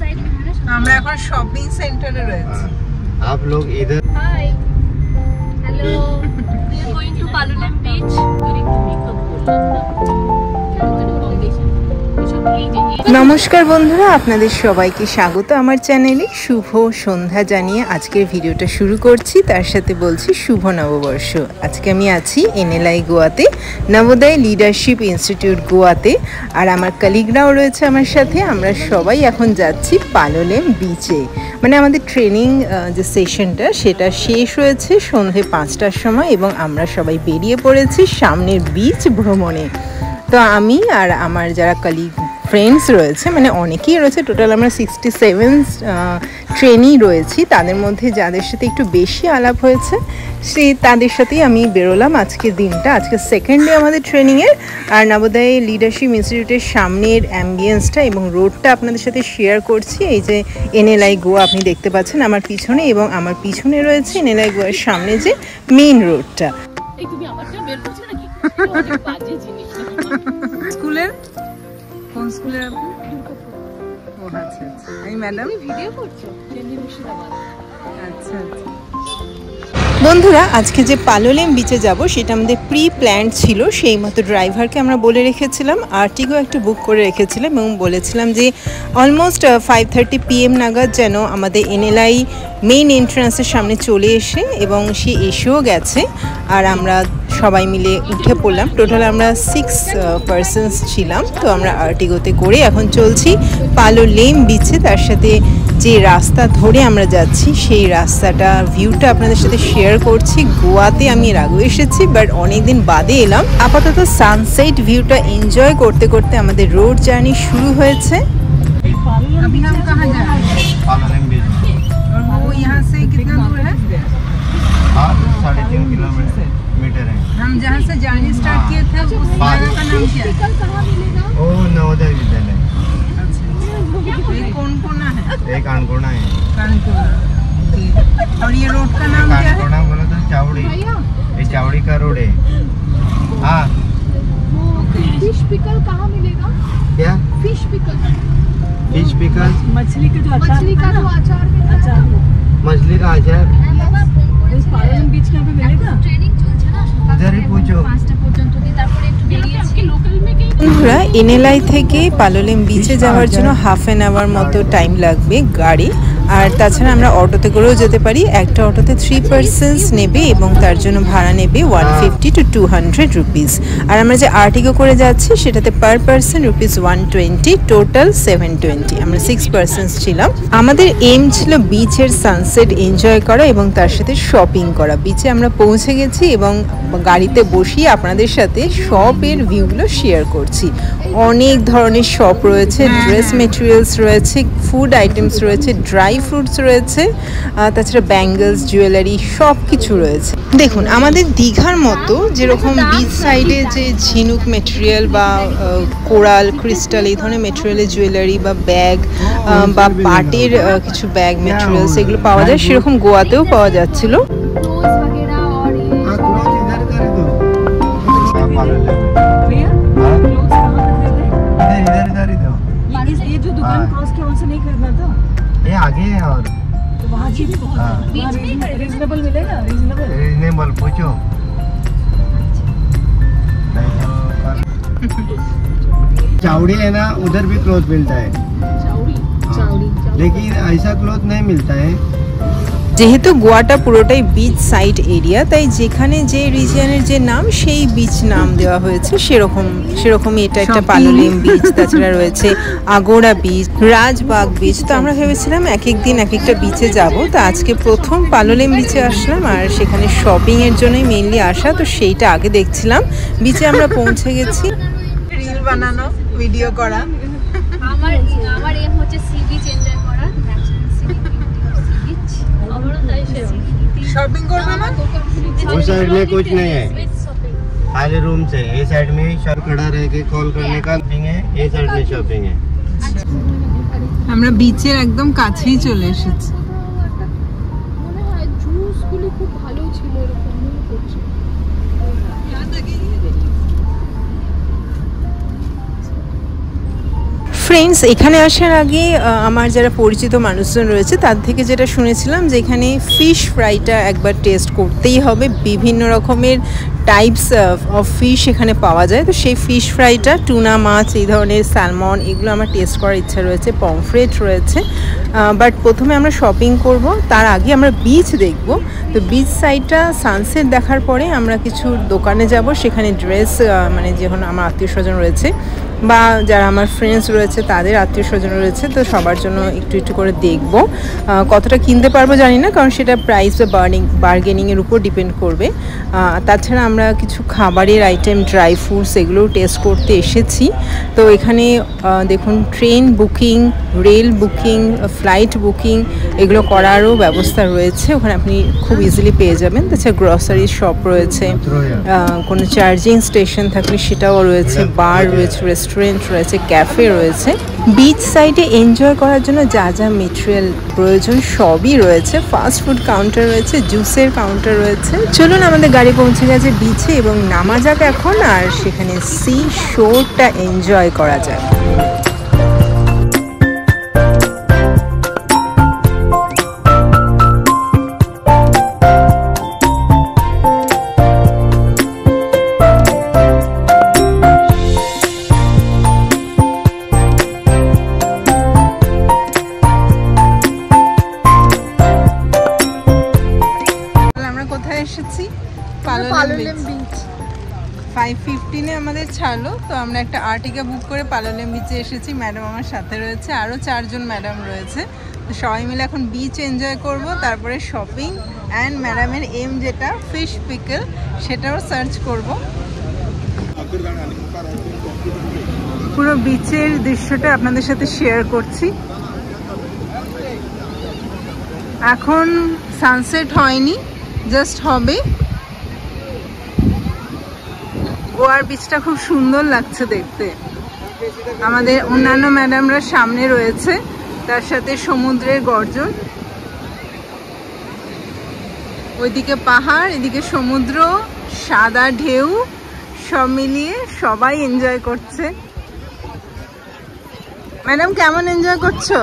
Side में है ना আমরা এখন শপিং সেন্টারে রয়েছি। आप लोग इधर hi hello we are going to Palolem beach নমস্কার বন্ধুরা, আপনাদের সবাইকে স্বাগত আমার চ্যানেলে। শুভ সন্ধ্যা জানিয়ে আজকের ভিডিওটা শুরু করছি, তার সাথে বলছি শুভ নববর্ষ। আজকে আমি আছি এনএলআই গোয়াতে, নবোদয় লিডারশিপ ইনস্টিটিউট গোয়াতে, আর আমার কলিগরাও রয়েছে আমার সাথে। আমরা সবাই এখন যাচ্ছি পালোলেম বিচে। মানে আমাদের ট্রেনিং যে সেশনটা সেটা শেষ হয়েছে সন্ধে 5টার সময় এবং আমরা সবাই বেরিয়ে পড়েছি সামনের বিচ ভ্রমণে। তো আমি আর আমার যারা কলিগ ফ্রেন্ডস রয়েছে, মানে অনেকেই রয়েছে, টোটাল আমরা 67 ট্রেনি রয়েছি। তাদের মধ্যে যাদের সাথে একটু বেশি আলাপ হয়েছে তাদের সাথেই আমি বেরোলাম আজকের দিনটা। আজকে সেকেন্ড ডে আমাদের ট্রেনিংয়ের। আর নবোদয় লিডারশিপ ইনস্টিটিউটের সামনের অ্যাম্বিয়েন্সটা এবং রোডটা আপনাদের সাথে শেয়ার করছি। এই যে এনএলআই গোয়া আপনি দেখতে পাচ্ছেন আমার পিছনে, এবং আমার পিছনে রয়েছে এনএলআই গোয়ার সামনে যে মেইন রোডটা। স্কুলের কোন স্কুলের আপনি? ও আচ্ছা আচ্ছা, এই ম্যাডাম ভিডিও করছো দিল্লি মুর্শিদাবাদ। আচ্ছা আচ্ছা বন্ধুরা, আজকে যে পালোলেম বিচে যাব সেটা আমাদের প্রি প্ল্যান্ড ছিল। সেই মতো ড্রাইভারকে আমরা বলে রেখেছিলাম, আর্টিগো একটু বুক করে রেখেছিলাম এবং বলেছিলাম যে অলমোস্ট 5:30 PM নাগাদ যেন আমাদের এনএলআই মেইন এন্ট্রান্সের সামনে চলে এসে, এবং সে এসেও গেছে। আর আমরা সবাই মিলে উঠে পড়লাম। টোটাল আমরা 6 পার্সনস ছিলাম। তো আমরা আর্টিগোতে করে এখন চলছি পালোলেম বিচে। তার সাথে যে রাস্তা ধরে আমরা যাচ্ছি সেই রাস্তাটা ভিউটা আপনাদের সাথে শেয়ার করছি। গোয়াতে আমি এর আগেও এসেছি, বাট অনেকদিন বাদে এলাম। আপাতত সানসেট ভিউটা এনজয় করতে করতে আমাদের রোড জার্নি শুরু হয়েছে। अभी हम कहाँ जा रहे हैं? पालोलेम बीच। और वो यहाँ से कितना दूर है? 3.5 किलोमीटर है। हम जहाँ से जर्नी स्टार्ट किए थे उस जगह का नाम क्या है? ओ नवोदय विद्यालय। अच्छा, ये कौन कोना है? एक कानकोना है। कानकोना। ओके। और ये रोड का नाम क्या है? कानकोना बोला तो चावड़ी, ये चावड़ी का रोड है। हाँ फिश पिकल कहाँ मिलेगा? क्या फिश पिकल, फिश पिकल? मछली का जो मछली का जो अचार मिलता है, मछली का अचार इस पालोलेम बीच के यहाँ पे मिलेगा? ट्रेनिंग চলছে না इधर ही पूछो। 5টা পর্যন্ত দিয়ে তারপরে একটু বেরিয়েছি লোকাল মে কি। বন্ধুরা, এনএলআই থেকে পালোলেম বিচে যাওয়ার জন্য হাফ অ্যান আওয়ার মতো টাইম লাগবে গাড়ি। আর তাছাড়া আমরা অটোতে করেও যেতে পারি। একটা অটোতে 3 পার্সনস নেবে এবং তার জন্য ভাড়া নেবে 150 to 200 রুপিস। আর আমরা যে আর্টিগো করে যাচ্ছি সেটাতে পার পার্সন রুপিস 120, টোটাল 720। আমরা 6 পার্সনস ছিলাম। আমাদের এম ছিল বিচের সানসেট এনজয় করা এবং তার সাথে শপিং করা। বিচে আমরা পৌঁছে গেছি এবং গাড়িতে বসিয়ে আপনাদের সাথে শপের ভিউগুলো শেয়ার করছি। অনেক ধরনের শপ রয়েছে, ড্রেস মেটেরিয়ালস রয়েছে, ফুড আইটেমস রয়েছে, ড্রাই ফ্রুটস রয়েছে, তাছাড়া ব্যাঙ্গলস, জুয়েলারি সব কিছু রয়েছে। দেখুন, আমাদের দীঘার মতো যেরকম বিচ সাইডে যে ঝিনুক মেটেরিয়াল বা কোরাল, ক্রিস্টাল এই ধরনের মেটেরিয়ালের জুয়েলারি বা ব্যাগ বা পাটের কিছু ব্যাগ মেটেরিয়ালস এগুলো পাওয়া যায়, সেরকম গোয়াতেও পাওয়া যাচ্ছিল। रोज वगैरह और ये इधर ही दो। ये जो दुकान क्रॉस किया वहाँ से नहीं खरीदना था, ये आगे है और तो वहाँ की भी बहुत बीच में रीजनेबल मिलेगा। रीजनेबल पूछो। चावड़ी है ना, उधर भी क्लोथ मिलता है, लेकिन ऐसा क्लोथ नहीं मिलता है। যেহেতু গোয়াটা পুরোটাই বিচ সাইড এরিয়া, তাই যেখানে যে রিজিয়নের যে নাম সেই বিচ নাম দেওয়া হয়েছে। সেরকমই এটা একটা পালোলেম বিচ। তাছাড়া রয়েছে আগোড়া বিচ, রাজবাগ বিচ। তো আমরা ভেবেছিলাম এক এক দিন এক একটা বিচে যাব। তো আজকে প্রথম পালোলেম বিচে আসলাম, আর সেখানে শপিংয়ের জন্যই মেইনলি আসা। তো সেইটা আগে দেখছিলাম। বিচে আমরা পৌঁছে গেছি। রিল বানানো, ভিডিও করা। আমার এম হচ্ছে সি বিচ এনজয় করা, ন্যাচারাল সি বিচ। আমারও তাই শপিং করবে না? उस साइड में कुछ नहीं है, खाली रूम से। ये साइड में शॉप खड़ा रह के कॉल करने का शॉपिंग है, ये साइड में शॉपिंग है। আমরা বিচের একদম কাছেই চলে এসেছি। মনে হয় জুসগুলো খুব ভালো ছিল, এরকম মনে করছে। ফ্রেন্ডস, এখানে আসার আগে আমার যারা পরিচিত মানুষজন রয়েছে তার থেকে যেটা শুনেছিলাম যে এখানে ফিশ ফ্রাইটা একবার টেস্ট করতেই হবে। বিভিন্ন রকমের টাইপস অফ ফিশ এখানে পাওয়া যায়, তো সেই ফিশ ফ্রাইটা, টুনা মাছ, এই ধরনের স্যালমন, এগুলো আমার টেস্ট করার ইচ্ছা রয়েছে। পমফ্রেট রয়েছে। বাট প্রথমে আমরা শপিং করব, তার আগে আমরা বিচ দেখব। তো বিচ সাইডটা সানসেট দেখার পরে আমরা কিছু দোকানে যাব, সেখানে ড্রেস মানে যখন আমার আত্মীয় স্বজন রয়েছে বা যারা আমার ফ্রেন্ডস রয়েছে তাদের আত্মীয় স্বজন রয়েছে, তো সবার জন্য একটু একটু করে দেখব। কতটা কিনতে পারবো জানি না, কারণ সেটা প্রাইস বা বার্গেনিংয়ের উপর ডিপেন্ড করবে। তাছাড়া আমরা কিছু খাবারের আইটেম, ড্রাই ফ্রুটস, এগুলোও টেস্ট করতে এসেছি। তো এখানে দেখুন train booking, rail booking, flight booking এগুলো করারও ব্যবস্থা রয়েছে, ওখানে আপনি খুব ইজিলি পেয়ে যাবেন। তাছাড়া গ্রসারি শপ রয়েছে, কোনো চার্জিং স্টেশন থাকলে সেটাও রয়েছে, বার রয়েছে, রেস্টুরেন্ট রয়েছে, ক্যাফে রয়েছে। বিচ সাইডে এনজয় করার জন্য যা যা মেটেরিয়াল প্রয়োজন সবই রয়েছে। ফাস্ট ফুড কাউন্টার রয়েছে, জুসের কাউন্টার রয়েছে। চলুন, আমাদের গাড়ি পৌঁছে গেছে বিচে এবং নামা যাক এখন, আর সেখানে সি শোরটা এনজয় করা যায়। এসেছি পালোলেম বিচ। 5:15 আমাদের ছাড়লো, তো আমরা একটা আর্টিকা বুক করে পালোলেম বিচে এসেছি। ম্যাডাম আমার সাথে রয়েছে, আরও 4 জন ম্যাডাম রয়েছে। তো সবাই মিলে এখন বিচ এনজয় করব, তারপরে শপিং অ্যান্ড ম্যাডামের এম যেটা ফিশ পিকল, সেটাও সার্চ করব। পুরো বিচের দৃশ্যটা আপনাদের সাথে শেয়ার করছি। এখন সানসেট হয়নি, জাস্ট হবে। গোয়ার বিচটা খুব সুন্দর লাগছে দেখতে। আমাদের অন্যান্য ম্যাডামরা সামনে রয়েছে, তার সাথে সমুদ্রের গর্জন, ওইদিকে পাহাড়, এদিকে সমুদ্র, সাদা ঢেউ, সব মিলিয়ে সবাই এনজয় করছে। ম্যাডাম কেমন এনজয় করছো?